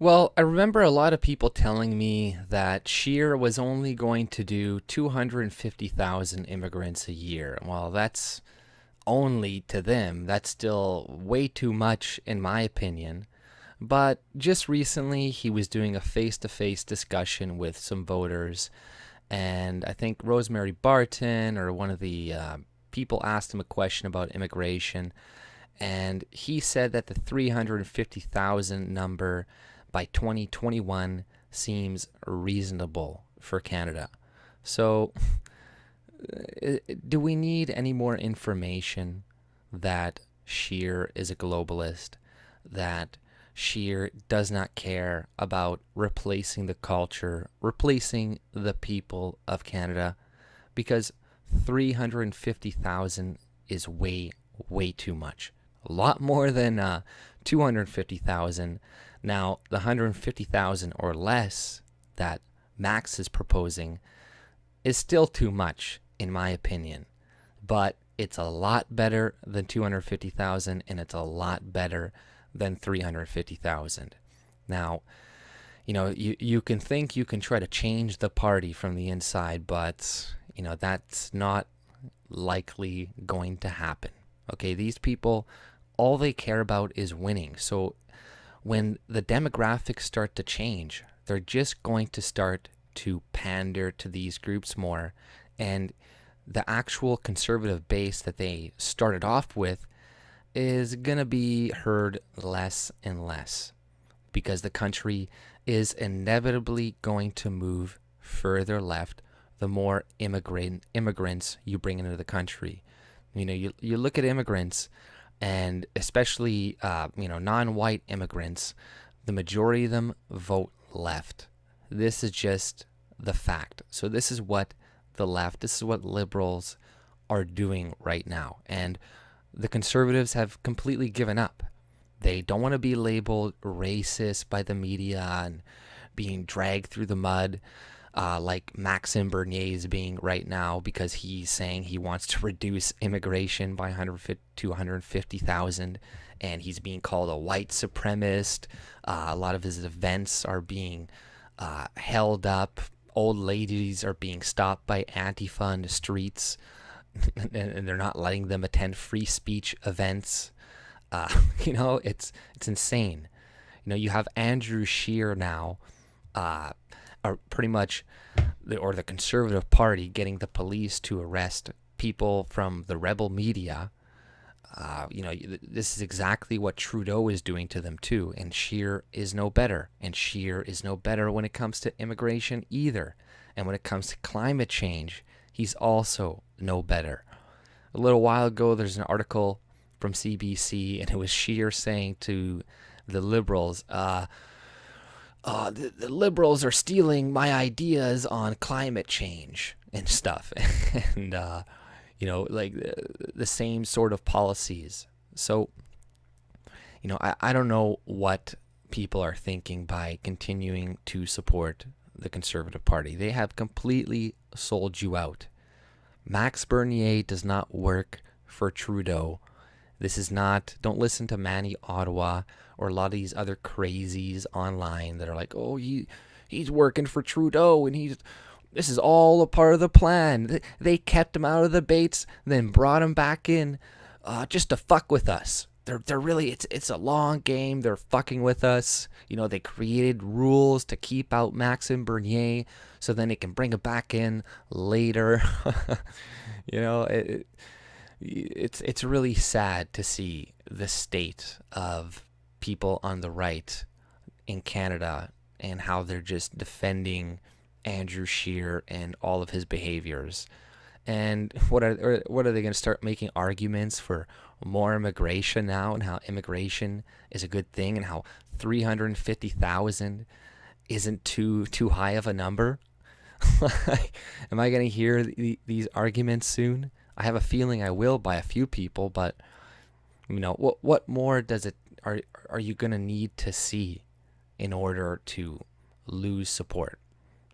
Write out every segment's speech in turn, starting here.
Well, I remember a lot of people telling me that Scheer was only going to do 250,000 immigrants a year. Well, that's only to them. That's still way too much, in my opinion. But just recently, he was doing a face to face discussion with some voters, and I think Rosemary Barton or one of the people asked him a question about immigration, and he said that the 350,000 number by 2021 seems reasonable for Canada. So, do we need any more information that Scheer is a globalist, that Scheer does not care about replacing the culture, replacing the people of Canada? Because 350,000 is way too much. A lot more than 250,000. Now, the 150,000 or less that Max is proposing is still too much, in my opinion. But it's a lot better than 250,000, and it's a lot better than 350,000. Now, you can think you can try to change the party from the inside, but, that's not likely going to happen. Okay, these people, all they care about is winning. So when the demographics start to change, they're just going to start to pander to these groups more. And the actual conservative base that they started off with is going to be heard less and less because the country is inevitably going to move further left the more immigrants you bring into the country. You look at immigrants, and especially non-white immigrants, the majority of them vote left. This is just the fact. So this is what the left, this is what liberals are doing right now. And the conservatives have completely given up. They don't want to be labeled racist by the media and being dragged through the mud like Maxime Bernier is being right now because he's saying he wants to reduce immigration by 150 to 150,000, and he's being called a white supremacist. A lot of his events are being held up. Old ladies are being stopped by Antifa in the streets, and they're not letting them attend free speech events. It's insane. You have Andrew Scheer now, are pretty much the Conservative Party getting the police to arrest people from the rebel media. This is exactly what Trudeau is doing to them too, and Scheer is no better. And Scheer is no better when it comes to immigration either. And when it comes to climate change, he's also no better. A little while ago, there's an article from CBC, and it was Scheer saying to the Liberals, the Liberals are stealing my ideas on climate change and stuff. And, like the same sort of policies. So, I don't know what people are thinking by continuing to support the Conservative Party. They have completely sold you out. Max Bernier does not work for Trudeau. This is not, don't listen to Manny Ottawa or a lot of these other crazies online that are like, oh, he's working for Trudeau and this is all a part of the plan. They kept him out of the debates, then brought him back in just to fuck with us. They're really, it's a long game. They're fucking with us. They created rules to keep out Maxime Bernier so then they can bring him back in later. It's really sad to see the state of people on the right in Canada and how they're just defending Andrew Scheer and all of his behaviors. And what are they going to start making arguments for more immigration now, and how immigration is a good thing, and how 350,000 isn't too high of a number? Am I going to hear these arguments soon? I have a feeling I will by a few people, but what more does it are you going to need to see in order to lose support?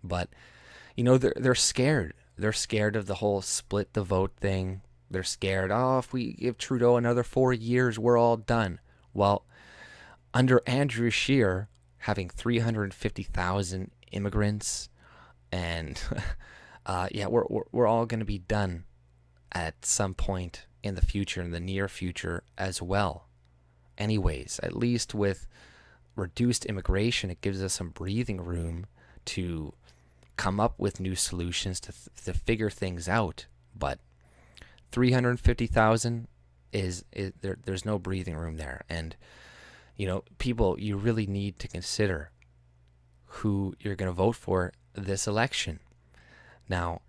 But they're scared. They're scared of the whole split the vote thing. They're scared, if we give Trudeau another 4 years, we're all done. Well, under Andrew Scheer, having 350,000 immigrants, and yeah, we're all going to be done at some point in the future, in the near future as well. Anyways, at least with reduced immigration, it gives us some breathing room to come up with new solutions to figure things out. But 350,000 is there's no breathing room there. And people, you really need to consider who you're going to vote for this election. Now,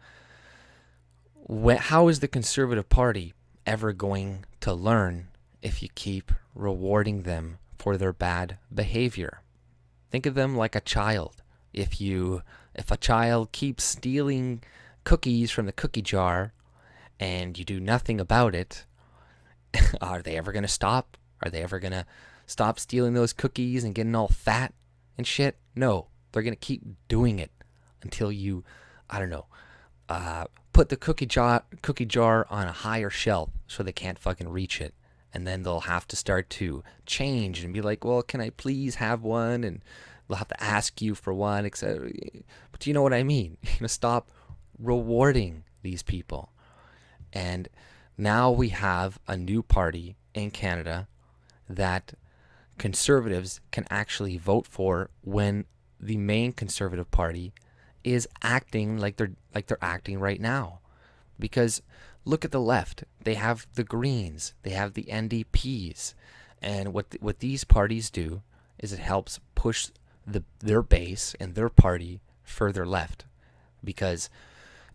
how is the Conservative Party ever going to learn if you keep rewarding them for their bad behavior? Think of them like a child. If a child keeps stealing cookies from the cookie jar and you do nothing about it, are they ever going to stop? Are they ever going to stop stealing those cookies and getting all fat and shit? No, they're going to keep doing it until you, I don't know, put the cookie jar on a higher shelf so they can't fucking reach it. And then they'll have to start to change and be like, well, can I please have one? And they'll have to ask you for one, etc. But you know what I mean? You're going to stop rewarding these people. And now we have a new party in Canada that conservatives can actually vote for when the main Conservative Party is acting like they're acting right now. Because look at the left. They have the Greens. They have the NDPs. And what these parties do is it helps push their base and their party further left. Because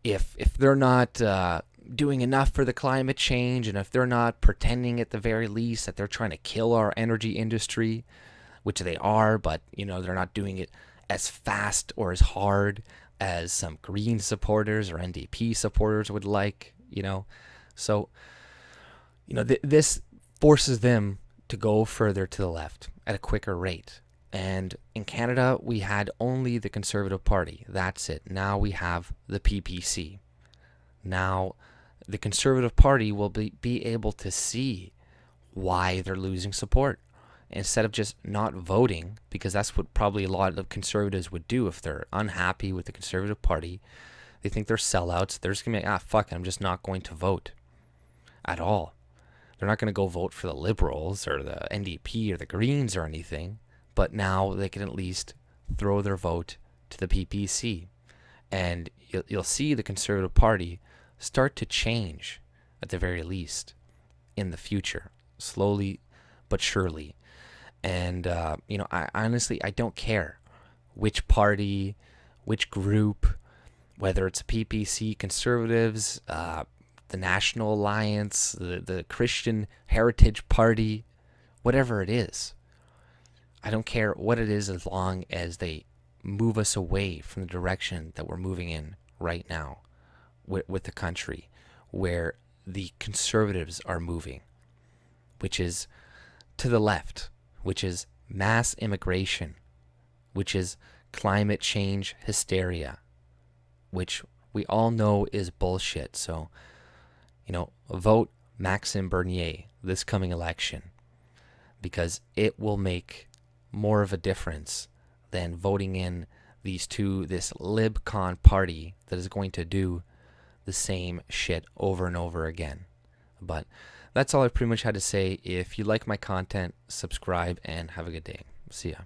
if they're not doing enough for the climate change, and if they're not pretending at the very least that they're trying to kill our energy industry, which they are, but they're not doing it as fast or as hard as some Green supporters or NDP supporters would like, So, this forces them to go further to the left at a quicker rate. And in Canada, we had only the Conservative Party. That's it. Now we have the PPC. Now, the Conservative Party will be able to see why they're losing support. Instead of just not voting, because that's what probably a lot of conservatives would do if they're unhappy with the Conservative Party. They think they're sellouts. They're just going to be fuck it, I'm just not going to vote at all. They're not going to go vote for the Liberals or the NDP or the Greens or anything. But now they can at least throw their vote to the PPC. And you'll see the Conservative Party start to change, at the very least, in the future, slowly but surely. And, I honestly don't care which party, which group, whether it's PPC, Conservatives, the National Alliance, the Christian Heritage Party, whatever it is. I don't care what it is as long as they move us away from the direction that we're moving in right now with the country, where the conservatives are moving, which is to the left, which is mass immigration, which is climate change hysteria, which we all know is bullshit. So, vote Maxime Bernier this coming election, because it will make more of a difference than voting in this LibCon party that is going to do the same shit over and over again. But that's all I pretty much had to say. If you like my content, subscribe and have a good day. See ya.